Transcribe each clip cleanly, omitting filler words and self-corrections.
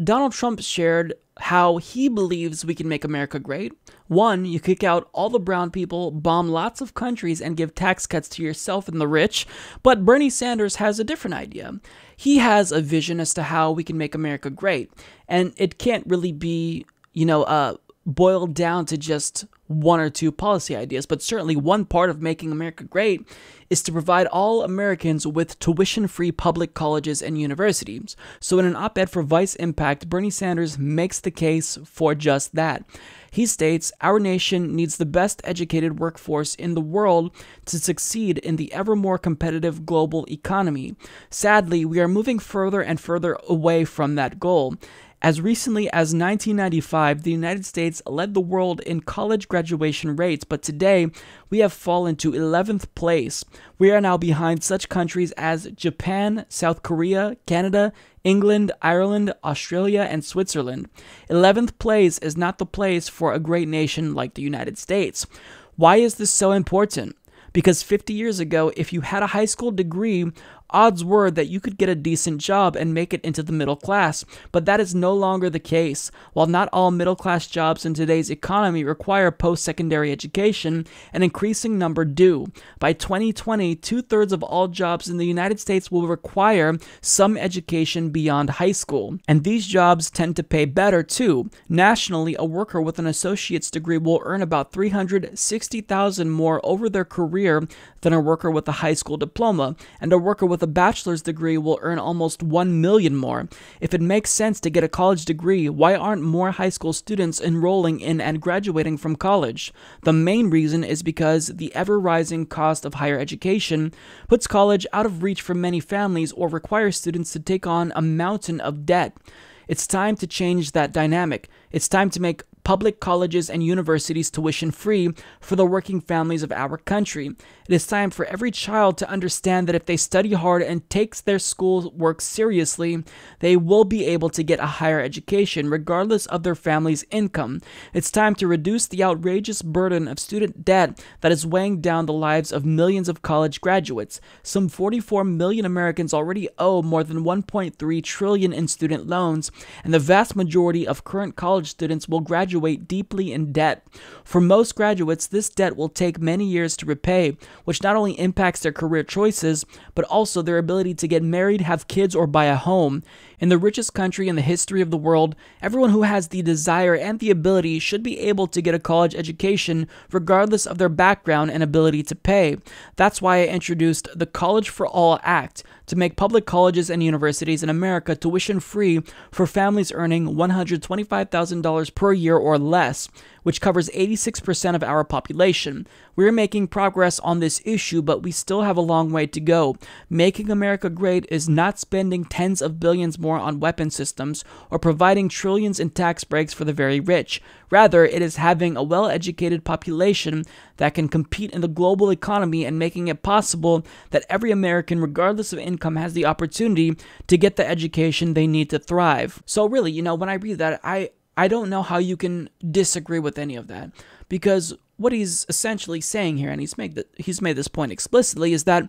Donald Trump shared how he believes we can make America great. One, you kick out all the brown people, bomb lots of countries, and give tax cuts to yourself and the rich. But Bernie Sanders has a different idea. He has a vision as to how we can make America great. And it can't really be, boiled down to just one or two policy ideas, but certainly one part of making America great is to provide all Americans with tuition-free public colleges and universities. So in an op-ed for Vice Impact, Bernie Sanders makes the case for just that. He states, "Our nation needs the best educated workforce in the world to succeed in the ever more competitive global economy. Sadly, we are moving further and further away from that goal. As recently as 1995, the United States led the world in college graduation rates, but today we have fallen to 11th place. We are now behind such countries as Japan, South Korea, Canada, England, Ireland, Australia, and Switzerland. 11th place is not the place for a great nation like the United States. Why is this so important? Because 50 years ago, if you had a high school degree, odds were that you could get a decent job and make it into the middle class, but that is no longer the case. While not all middle-class jobs in today's economy require post-secondary education, an increasing number do. By 2020, 2/3 of all jobs in the United States will require some education beyond high school, and these jobs tend to pay better too. Nationally, a worker with an associate's degree will earn about $360,000 more over their career than a worker with a high school diploma, and a worker with a bachelor's degree will earn almost $1 million more. If it makes sense to get a college degree, why aren't more high school students enrolling in and graduating from college? The main reason is because the ever-rising cost of higher education puts college out of reach for many families or requires students to take on a mountain of debt. It's time to change that dynamic. It's time to make public colleges and universities tuition-free for the working families of our country. It is time for every child to understand that if they study hard and takes their schoolwork seriously, they will be able to get a higher education regardless of their family's income. It's time to reduce the outrageous burden of student debt that is weighing down the lives of millions of college graduates. Some 44 million Americans already owe more than $1.3 trillion in student loans, and the vast majority of current college students will graduate deeply in debt. For most graduates, this debt will take many years to repay, which not only impacts their career choices, but also their ability to get married, have kids, or buy a home. In the richest country in the history of the world, everyone who has the desire and the ability should be able to get a college education regardless of their background and ability to pay. That's why I introduced the College for All Act to make public colleges and universities in America tuition-free for families earning $125,000 per year or less, which covers 86% of our population. We're making progress on this issue, but we still have a long way to go. Making America great is not spending tens of billions more on weapon systems or providing trillions in tax breaks for the very rich. Rather, it is having a well-educated population that can compete in the global economy and making it possible that every American, regardless of income, has the opportunity to get the education they need to thrive. So really, when I read that, I don't know how you can disagree with any of that, because what he's essentially saying here, and he's made this point explicitly, is that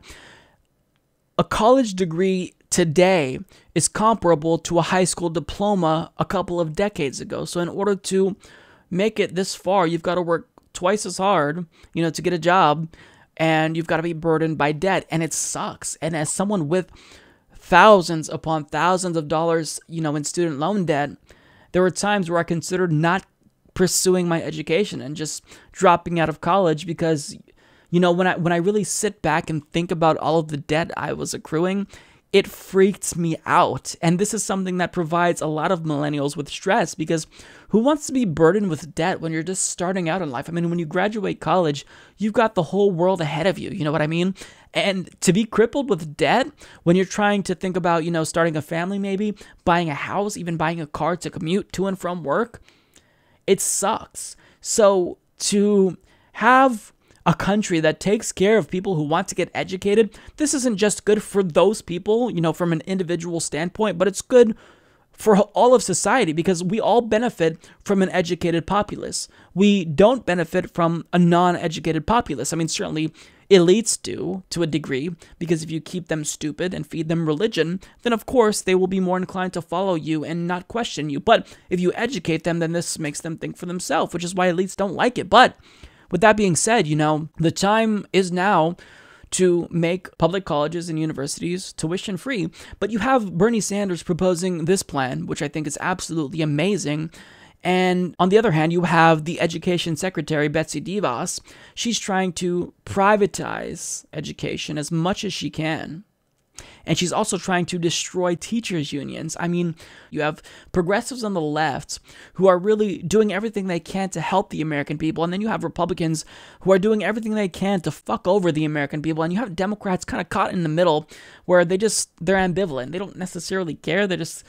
a college degree today is comparable to a high school diploma a couple of decades ago. So in order to make it this far, you've got to work twice as hard, to get a job, and you've got to be burdened by debt, and it sucks. And as someone with thousands upon thousands of dollars, in student loan debt, there were times where I considered not pursuing my education and just dropping out of college because, when I really sit back and think about all of the debt I was accruing, it freaked me out. And this is something that provides a lot of millennials with stress, because who wants to be burdened with debt when you're just starting out in life? I mean, when you graduate college, you've got the whole world ahead of you. You know what I mean? And to be crippled with debt when you're trying to think about, starting a family, maybe buying a house, even buying a car to commute to and from work, it sucks. So to have a country that takes care of people who want to get educated, this isn't just good for those people, from an individual standpoint, but it's good for all of society, because we all benefit from an educated populace. We don't benefit from a non-educated populace. I mean, certainly elites do to a degree, because if you keep them stupid and feed them religion, then of course they will be more inclined to follow you and not question you. But if you educate them, then this makes them think for themselves, which is why elites don't like it. But with that being said, the time is now to make public colleges and universities tuition free. But you have Bernie Sanders proposing this plan, which I think is absolutely amazing. And on the other hand, you have the education secretary, Betsy DeVos. She's trying to privatize education as much as she can. And she's also trying to destroy teachers' unions. I mean, you have progressives on the left who are really doing everything they can to help the American people. And then you have Republicans who are doing everything they can to fuck over the American people. And you have Democrats kind of caught in the middle where they're ambivalent. They don't necessarily care. They're just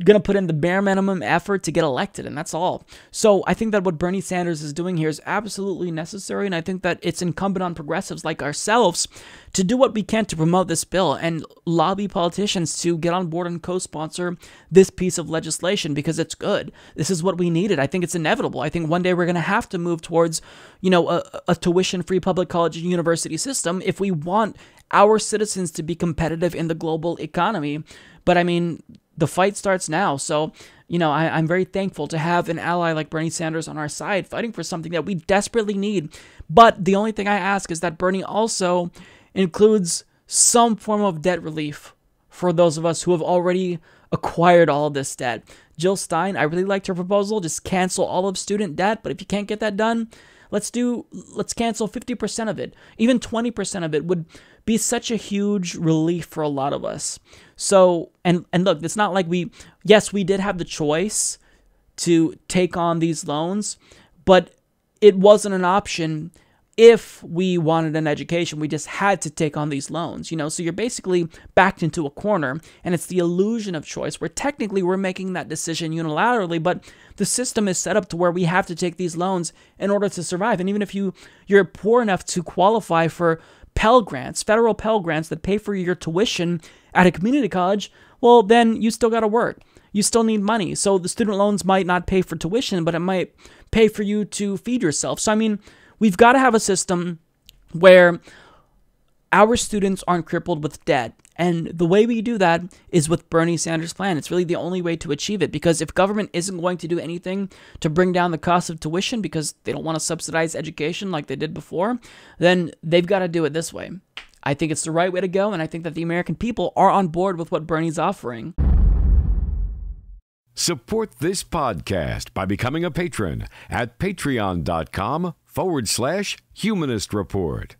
going to put in the bare minimum effort to get elected, and that's all. So I think that what Bernie Sanders is doing here is absolutely necessary, and I think that it's incumbent on progressives like ourselves to do what we can to promote this bill and lobby politicians to get on board and co-sponsor this piece of legislation, because it's good. This is what we needed. I think it's inevitable. I think one day we're going to have to move towards, a tuition-free public college and university system if we want our citizens to be competitive in the global economy. But I mean, the fight starts now. So, I'm very thankful to have an ally like Bernie Sanders on our side fighting for something that we desperately need. But the only thing I ask is that Bernie also includes some form of debt relief for those of us who have already acquired all of this debt. Jill Stein, I really liked her proposal. Just cancel all of student debt. But if you can't get that done, let's cancel 50% of it. Even 20% of it would be such a huge relief for a lot of us. So, and look, it's not like we did have the choice to take on these loans, but it wasn't an option if we wanted an education. We just had to take on these loans, so you're basically backed into a corner, and it's the illusion of choice where technically we're making that decision unilaterally, but the system is set up to where we have to take these loans in order to survive. And even if you're poor enough to qualify for Pell Grants, federal Pell Grants that pay for your tuition at a community college, well, then you still got to work. You still need money. So the student loans might not pay for tuition, but it might pay for you to feed yourself. So, I mean, we've got to have a system where our students aren't crippled with debt. And the way we do that is with Bernie Sanders' plan. It's really the only way to achieve it, because if government isn't going to do anything to bring down the cost of tuition because they don't want to subsidize education like they did before, then they've got to do it this way. I think it's the right way to go, and I think that the American people are on board with what Bernie's offering. Support this podcast by becoming a patron at patreon.com/Humanist Report.